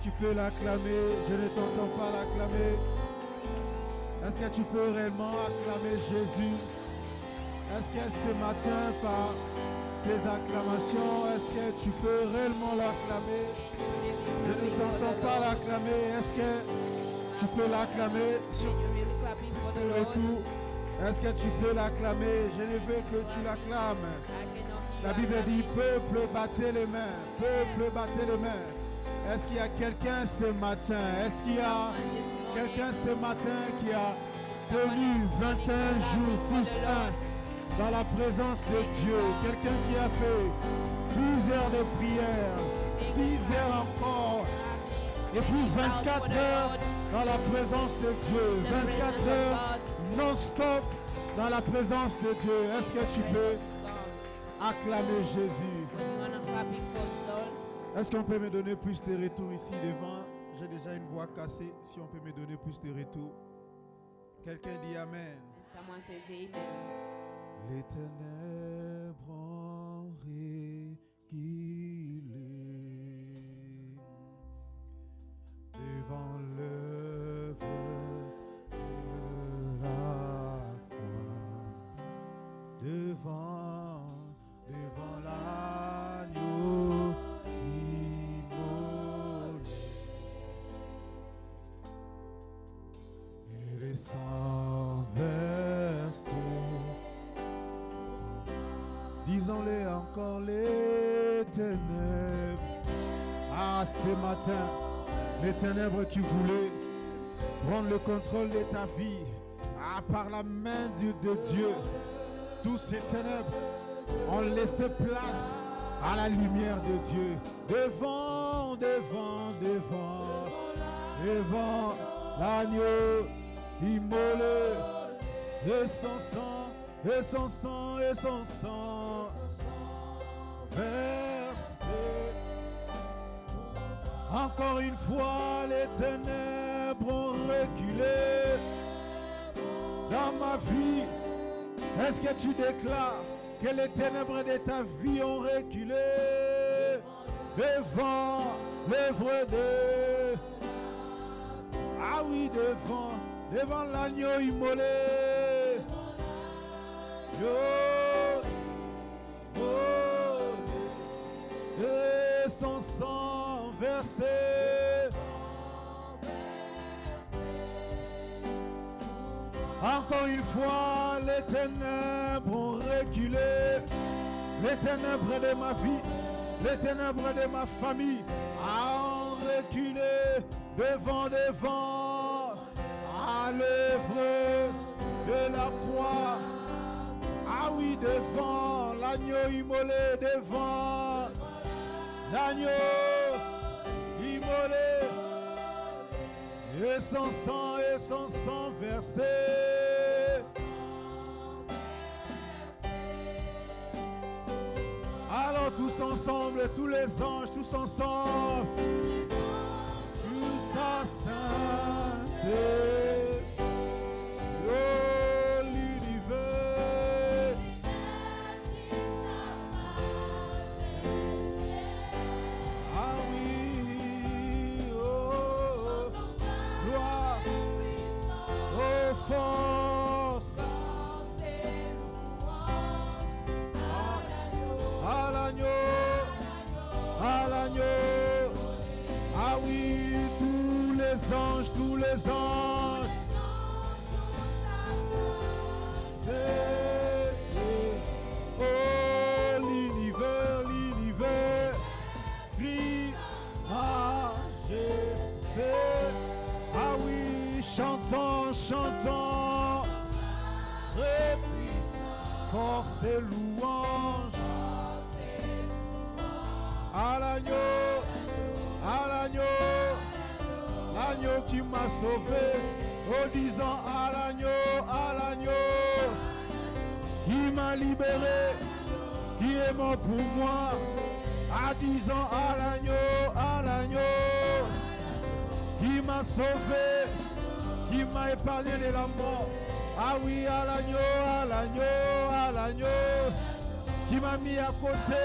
tu peux l'acclamer? Je ne t'entends pas l'acclamer. Est-ce que tu peux réellement acclamer Jésus? Est-ce que ce matin, par tes acclamations, est-ce que tu peux réellement l'acclamer? Je ne t'entends pas l'acclamer. Est-ce que tu peux l'acclamer sur le retour? Est-ce que tu peux l'acclamer? Je ne veux que tu l'acclames. La Bible dit, peuple, battez les mains. Peuple, battez les mains. Est-ce qu'il y a quelqu'un ce matin? Est-ce qu'il y a quelqu'un ce matin qui a tenu 21 jours plus un dans la présence de Dieu? Quelqu'un qui a fait 12 heures de prière, 10 heures encore, et puis 24 heures dans la présence de Dieu, 24 heures non-stop dans la présence de Dieu. Est-ce que tu peux acclamer Jésus? Est-ce qu'on peut me donner plus de retours ici devant? J'ai déjà une voix cassée. Si on peut me donner plus de retours. Quelqu'un dit Amen. Les ténèbres ont reculé devant l'œuvre de la croix, devant l'agneau immolé, et le sang versé. Disons-les encore, les ténèbres. Ah, ce matin, les ténèbres qui voulaient prendre le contrôle de ta vie, ah, par la main de Dieu, tous ces ténèbres ont laissé place à la lumière de Dieu. Devant l'agneau immolé, et son sang versé. Encore une fois, les ténèbres ont reculé dans ma vie. Est-ce que tu déclares que les ténèbres de ta vie ont reculé devant l'œuvre de... Ah oui, devant l'agneau immolé. Et son sang versé. Encore une fois, les ténèbres ont reculé. Les ténèbres de ma vie, les ténèbres de ma famille ont reculé devant à l'œuvre de la croix. Ah oui, devant l'agneau immolé, devant l'agneau immolé, et son sang versé. Alors tous ensemble, tous les anges, tous ensemble, sous sa sainteté, oh l'univers, ah oui, oh gloire, oh force, à l'agneau, ah oui, tous les anges, oh l'univers, crie majesté, ah oui, chantons, très puissant, force et louange, à l'agneau qui m'a sauvé, oh disant à l'agneau qui m'a libéré, qui est mort pour moi, à disant à l'agneau qui m'a sauvé, qui m'a épargné de la mort, ah oui, à l'agneau qui m'a mis à côté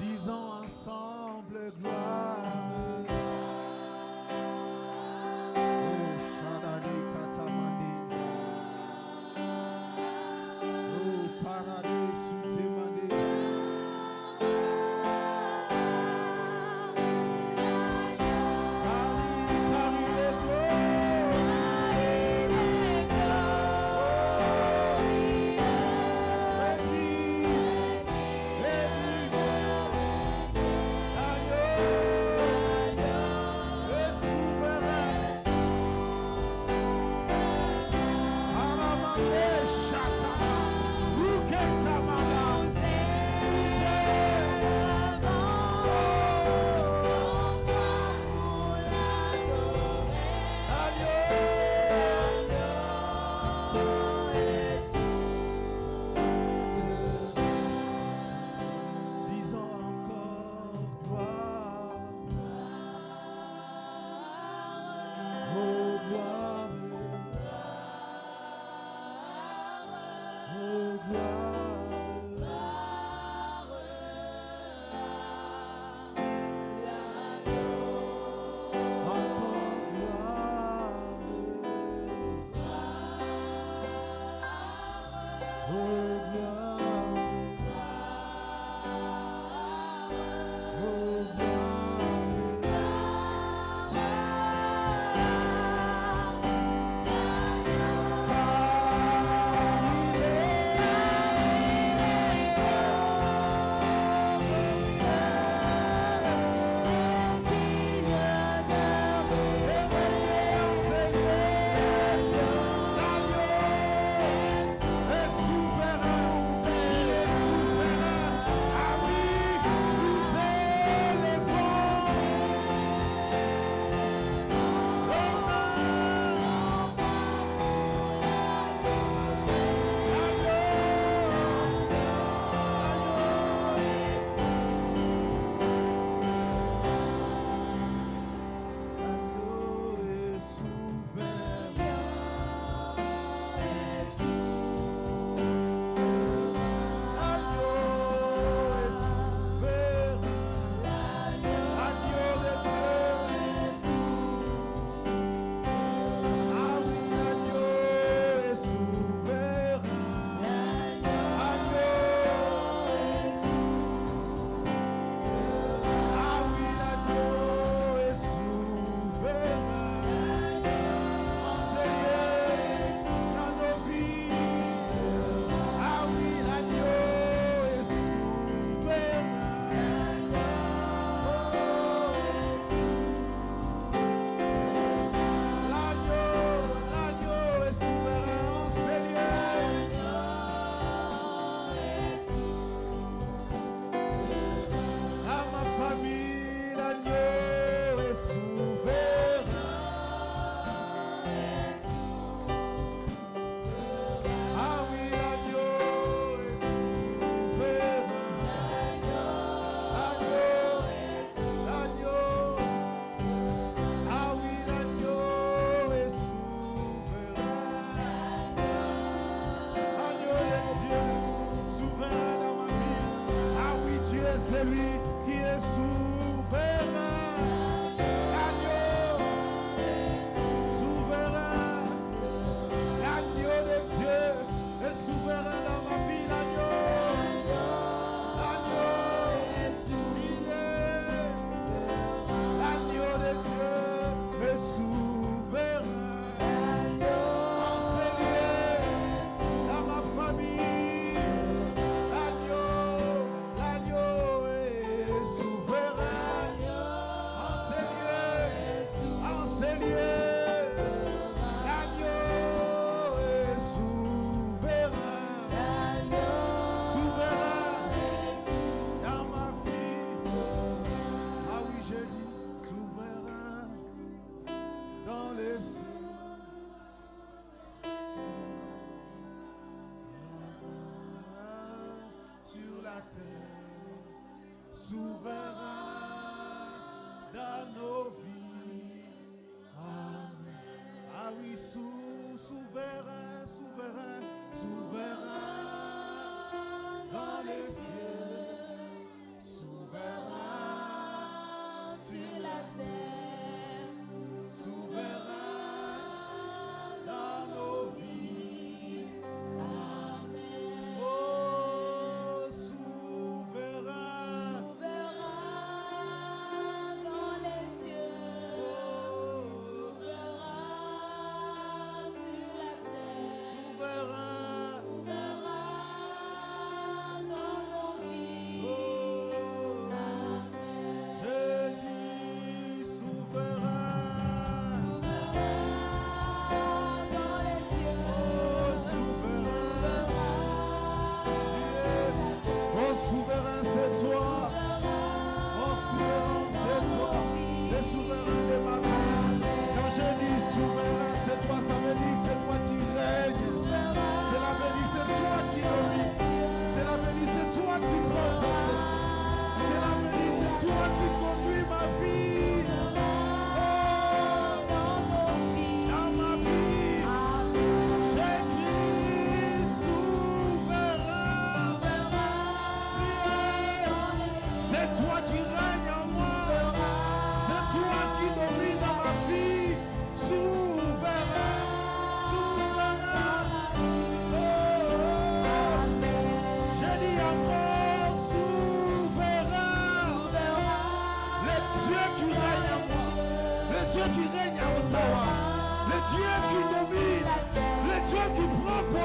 Disons ensemble gloire. Oh, Shadani Katamani. Oh, Paradis Sutimani.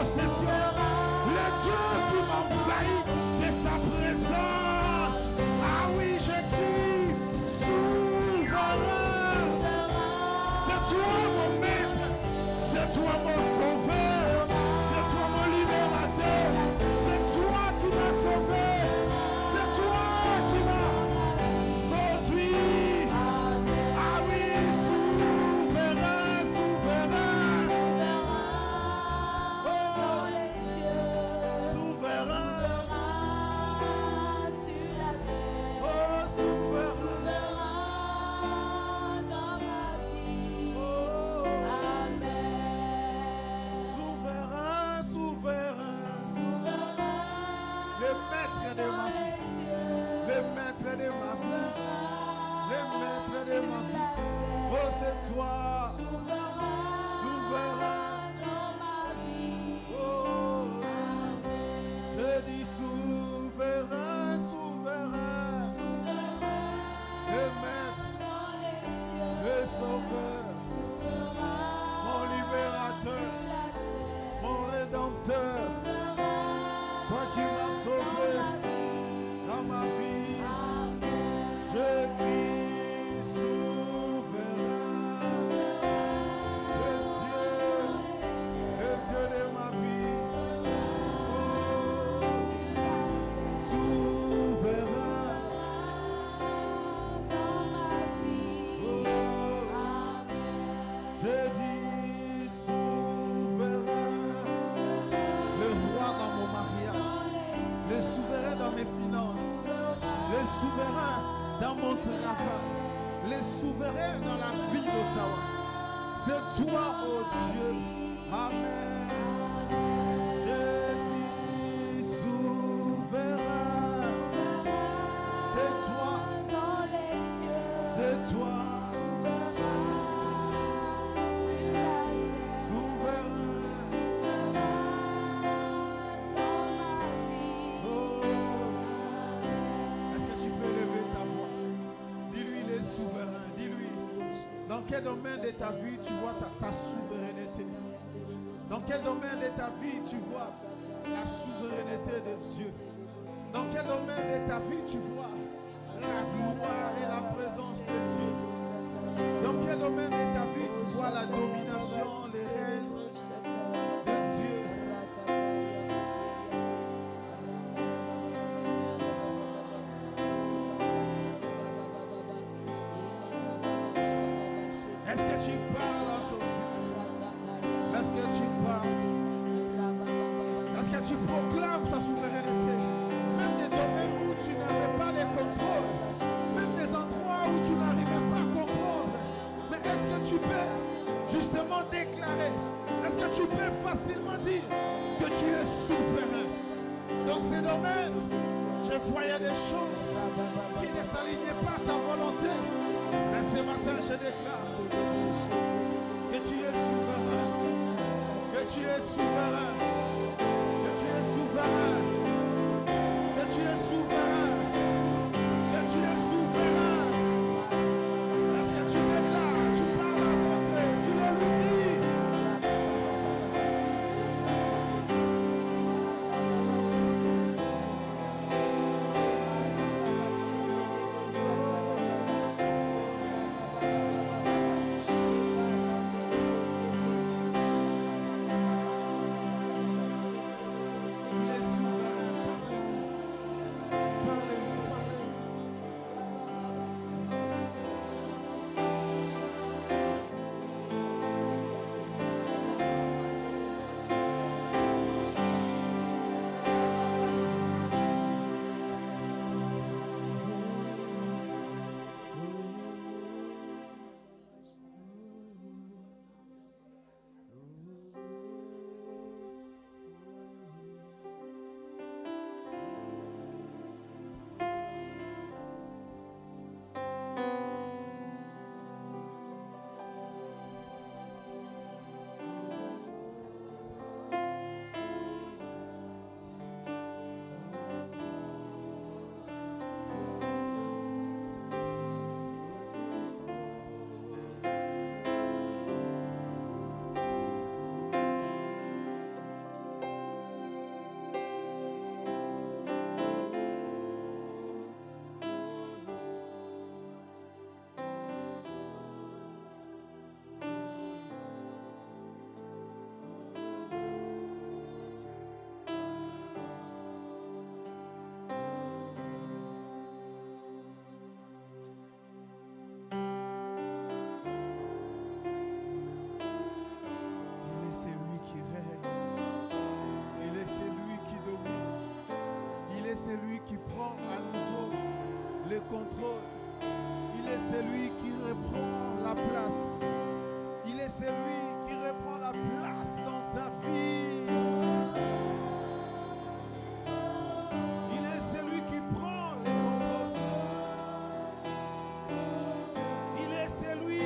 possession. Le Dieu qui m'envahit de sa présence. Ah oui, je crie, souverain. C'est toi mon maître, c'est toi mon sauveur, c'est toi mon libérateur, c'est toi qui m'as sauvé, c'est toi qui m'as conduit. Ah oui, souverain, souverain. Oh, souverain. Oh, souverain. Souverain, souverain. Le maître de ma vie, le maître de ma vie, le maître de ma vie. Oh, c'est toi, souverain. Oh, je dis souverain, souverain. Le maître, le sauveur, mon libérateur, mon rédempteur. Toi qui m'as sauvé dans ma vie, je crie souverain. Le Dieu de ma vie. Oh, souverain. Oh, je dis souverain. Le roi dans mon mariage, le souverain dans mes finances, le souverain dans mon travail, le souverain dans la vie d'Ottawa. C'est toi, oh Dieu. Amen. Je dis souverain. C'est toi. C'est toi. Dans quel domaine de ta vie tu vois sa souveraineté? Dans quel domaine de ta vie tu vois la souveraineté de Dieu? Dans quel domaine de ta vie tu vois la gloire et la présence de Dieu? Dans quel domaine de ta vie tu vois la domination, les règnes de Dieu? Est-ce que tu parles à ton Dieu? Est-ce que tu parles? Est-ce que tu proclames sa souveraineté? Même des domaines où tu n'avais pas les contrôles, même des endroits où tu n'arrivais pas à comprendre. Mais est-ce que tu peux justement déclarer? Est-ce que tu peux facilement dire que tu es souverain? Dans ces domaines, je voyais des choses qui ne s'alignaient pas à ta volonté. Mais ce matin, je déclare que tu es souverain, que tu es souverain, que tu es souverain, que tu es souverain, que tu es souverain. Est-ce que tu déclares, tu parles à ton Dieu, tu le lui dis? Il est souverain. celui qui prend à nouveau le contrôle. Il est celui qui reprend la place. Il est celui qui reprend la place dans ta vie. Il est celui qui prend le contrôle. Il est celui.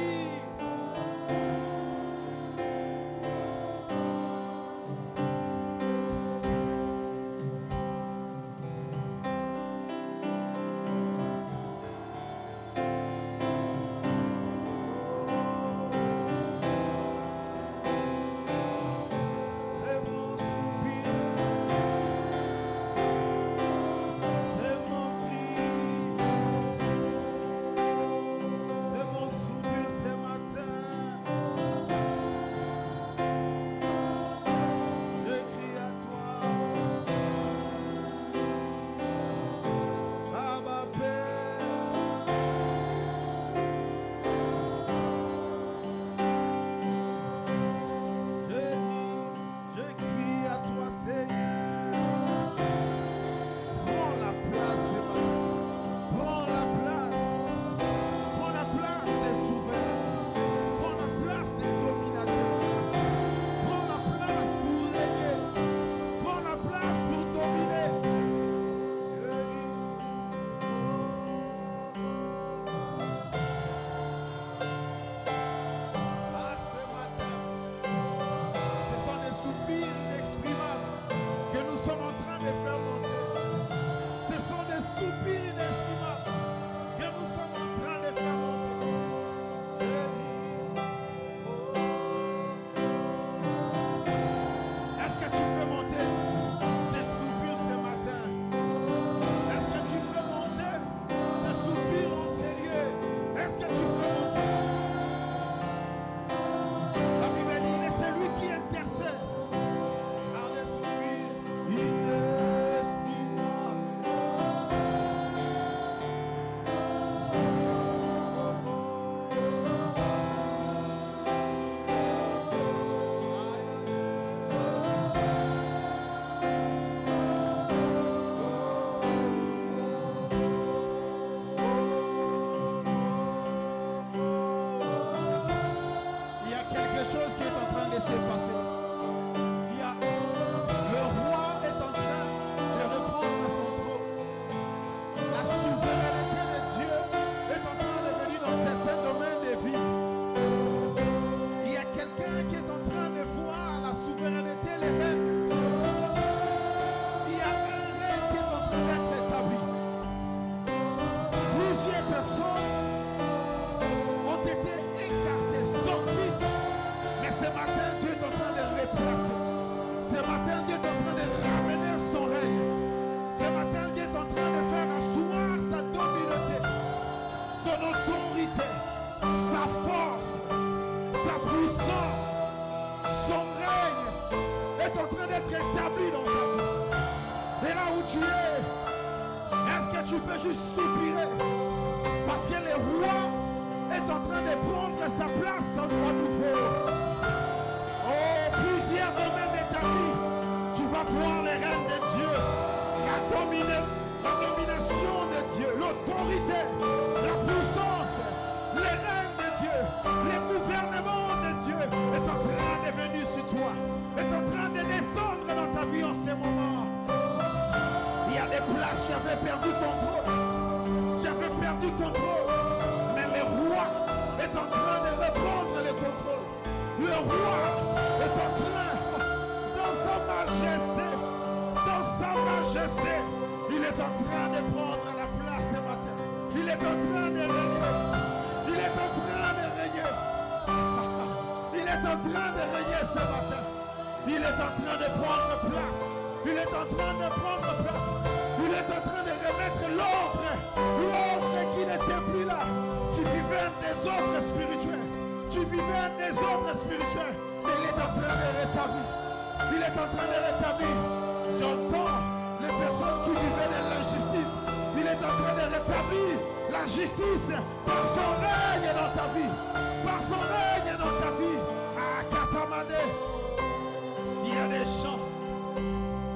Il y a des gens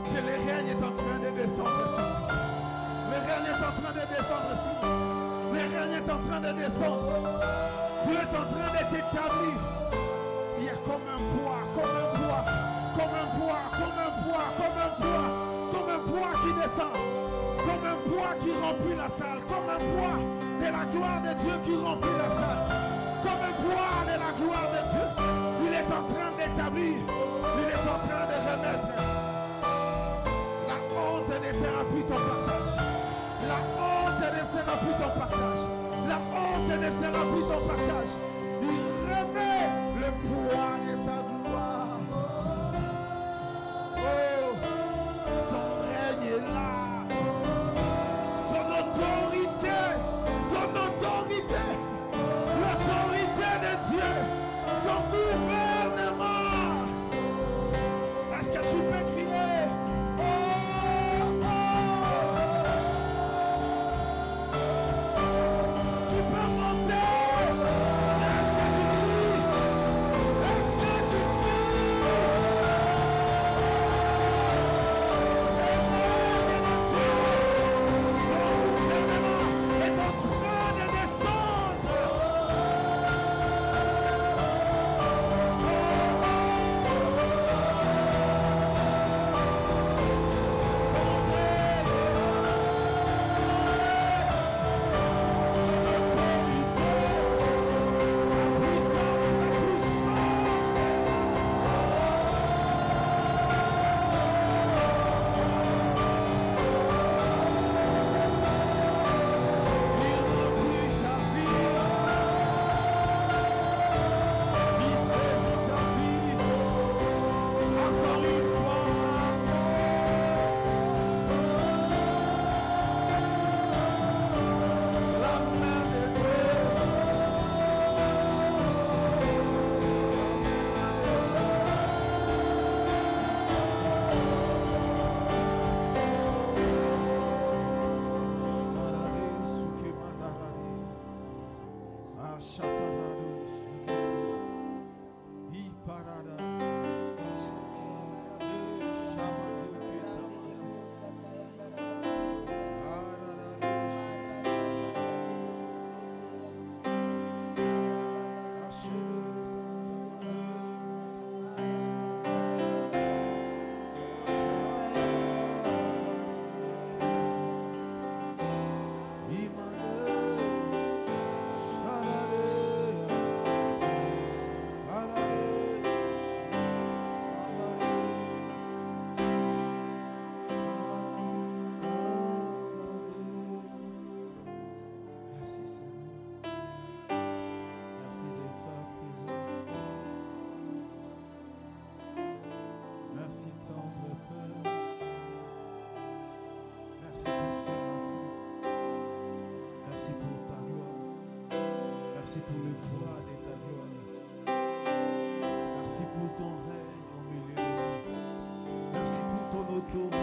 que le règne est en train de descendre sur nous. est en train de t'établir. Il y a comme un poids, comme un poids, comme un poids, comme un poids, comme un poids, comme un poids qui descend, comme un poids qui remplit la salle, comme un poids de la gloire de Dieu qui remplit la salle, comme un poids de la gloire de Dieu. Il est en train d'établir, il est en train de remettre. La honte ne sera plus ton partage. La honte ne sera plus ton partage. La honte ne sera plus ton partage. Il remet le poids de sa gloire. Oh, son règne est là. Son autorité, l'autorité de Dieu, son gouvernement. Est-ce que tu peux crier? Oh, oh. Tu peux monter. Est-ce que tu cries? Est-ce que tu cries? Son gouvernement est en train de descendre. Merci pour ton règne au milieu de nous. Merci pour ton autorité.